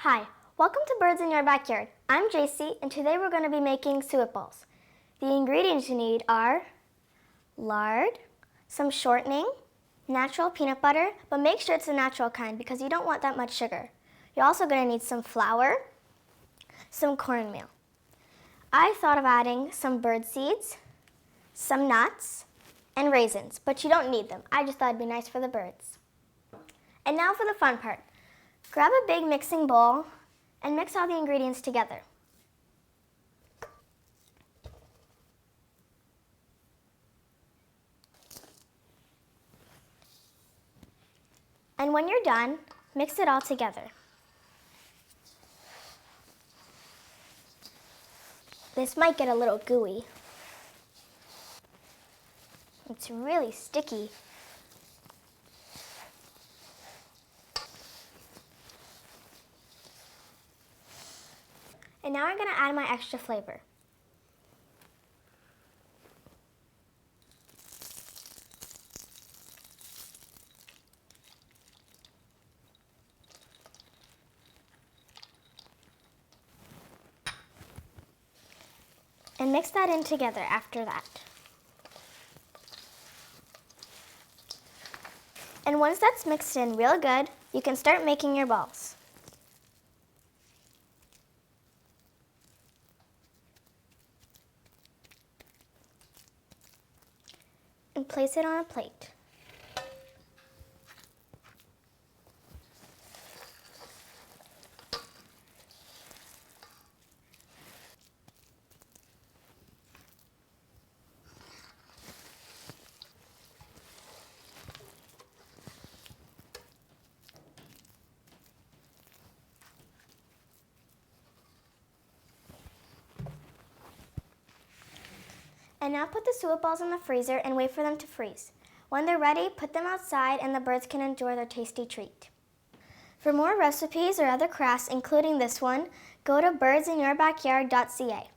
Hi, welcome to Birds in Your Backyard. I'm Jaycee, and today we're going to be making suet balls. The ingredients you need are lard, some shortening, natural peanut butter, but make sure it's the natural kind because you don't want that much sugar. You're also going to need some flour, some cornmeal. I thought of adding some bird seeds, some nuts, and raisins, but you don't need them. I just thought it'd be nice for the birds. And now for the fun part. Grab a big mixing bowl and mix all the ingredients together. And when you're done, mix it all together. This might get a little gooey. It's really sticky. And now I'm going to add my extra flavor. And mix that in together after that. And once that's mixed in real good, you can start making your balls. And place it on a plate. And now put the suet balls in the freezer and wait for them to freeze. When they're ready, put them outside and the birds can enjoy their tasty treat. For more recipes or other crafts, including this one, go to birdsinyourbackyard.ca.